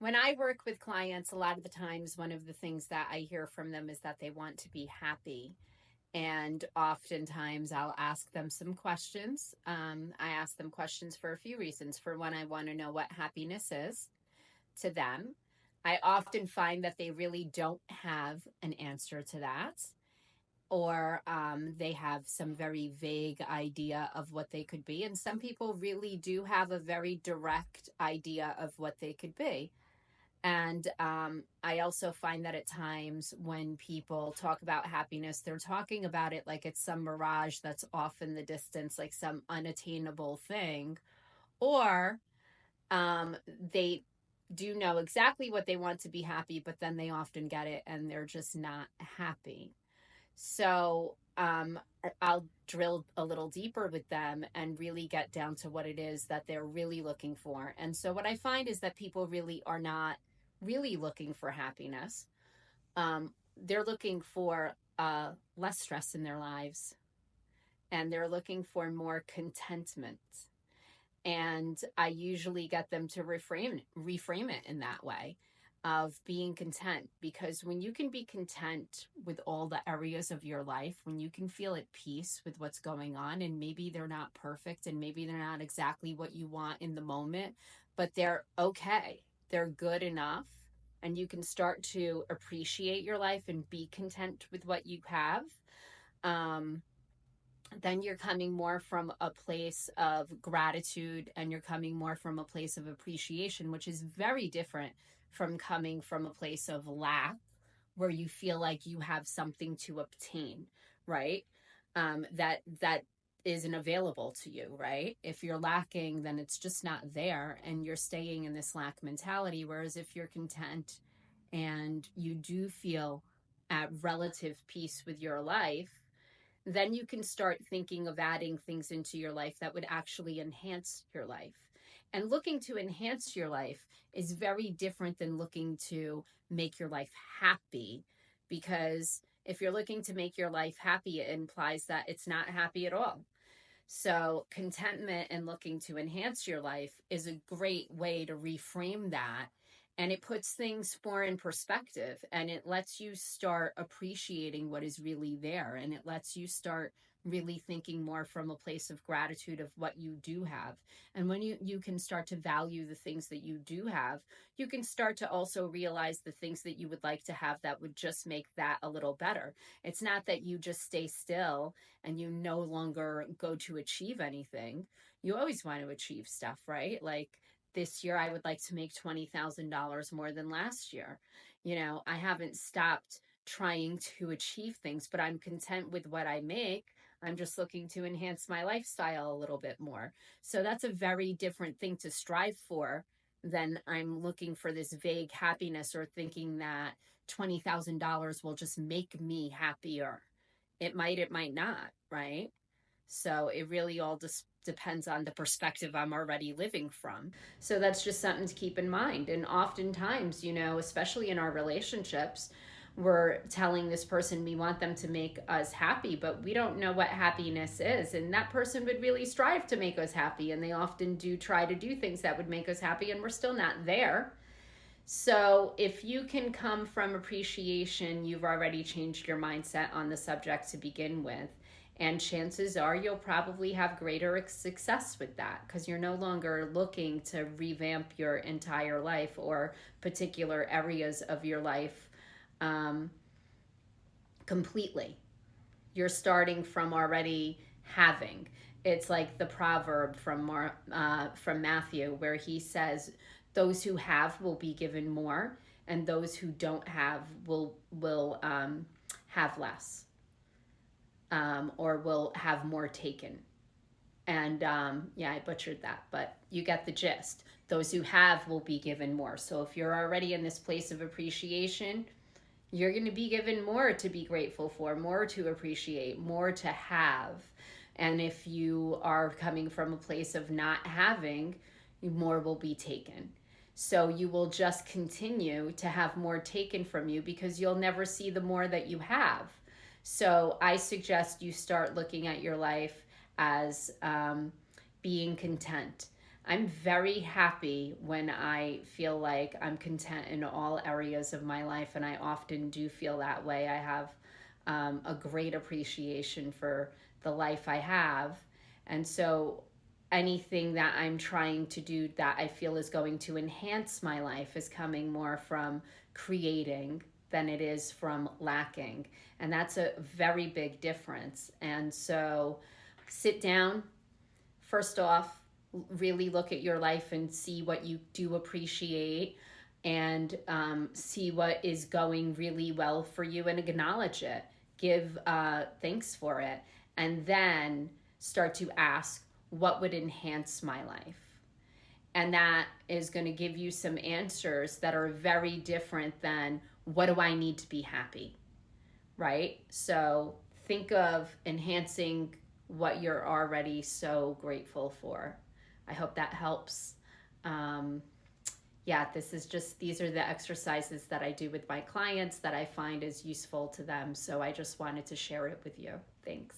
When I work with clients, a lot of the times, one of the things that I hear from them is that they want to be happy. And oftentimes, I'll ask them some questions. I ask them questions for a few reasons. For one, I want to know what happiness is to them. I often find that they really don't have an answer to that, or they have some very vague idea of what they could be. And some people really do have a very direct idea of what they could be. And I also find that at times when people talk about happiness, they're talking about it like it's some mirage that's off in the distance, like some unattainable thing. Or they do know exactly what they want to be happy, but then they often get it and they're just not happy. So I'll drill a little deeper with them and really get down to what it is that they're really looking for. And so what I find is that people really are not really looking for happiness. They're looking for less stress in their lives, and they're looking for more contentment. And I usually get them to reframe it in that way of being content, because when you can be content with all the areas of your life, when you can feel at peace with what's going on, and maybe they're not perfect and maybe they're not exactly what you want in the moment, but they're okay, they're good enough, and you can start to appreciate your life and be content with what you have. um, then you're coming more from a place of gratitude, and you're coming more from a place of appreciation, which is very different from coming from a place of lack, where you feel like you have something to obtain, right? That isn't available to you, right? If you're lacking, then it's just not there, and you're staying in this lack mentality. Whereas if you're content and you do feel at relative peace with your life, then you can start thinking of adding things into your life that would actually enhance your life. And looking to enhance your life is very different than looking to make your life happy, because if you're looking to make your life happy, it implies that it's not happy at all. So, contentment and looking to enhance your life is a great way to reframe that. And it puts things more in perspective, and it lets you start appreciating what is really there. And it lets you start really thinking more from a place of gratitude of what you do have. And when you can start to value the things that you do have, you can start to also realize the things that you would like to have that would just make that a little better. It's not that you just stay still and you no longer go to achieve anything. You always want to achieve stuff, right? Like this year, I would like to make $20,000 more than last year. I haven't stopped trying to achieve things, but I'm content with what I make. I'm just looking to enhance my lifestyle a little bit more. So that's a very different thing to strive for than I'm looking for this vague happiness, or thinking that $20,000 will just make me happier. It might not, right? So it really all just depends on the perspective I'm already living from. So that's just something to keep in mind. And oftentimes, especially in our relationships, we're telling this person we want them to make us happy, but we don't know what happiness is. And that person would really strive to make us happy. And they often do try to do things that would make us happy, and we're still not there. So, if you can come from appreciation, you've already changed your mindset on the subject to begin with. And chances are you'll probably have greater success with that, because you're no longer looking to revamp your entire life or particular areas of your life um, completely. You're starting from already having. It's like the proverb from Matthew, where he says, "Those who have will be given more, and those who don't have will have less, or will have more taken." And yeah, I butchered that, but you get the gist. Those who have will be given more. So if you're already in this place of appreciation, you're going to be given more to be grateful for, more to appreciate, more to have. And if you are coming from a place of not having, more will be taken. So you will just continue to have more taken from you, because you'll never see the more that you have. So I suggest you start looking at your life as being content. I'm very happy when I feel like I'm content in all areas of my life, and I often do feel that way. I have a great appreciation for the life I have. And so anything that I'm trying to do that I feel is going to enhance my life is coming more from creating than it is from lacking. And that's a very big difference. And so sit down, first off, really look at your life and see what you do appreciate, and see what is going really well for you and acknowledge it. Give thanks for it. And then start to ask, what would enhance my life? And that is going to give you some answers that are very different than, what do I need to be happy? Right? So think of enhancing what you're already so grateful for. I hope that helps. Um, yeah, these are the exercises that I do with my clients that I find is useful to them. So I just wanted to share it with you. Thanks.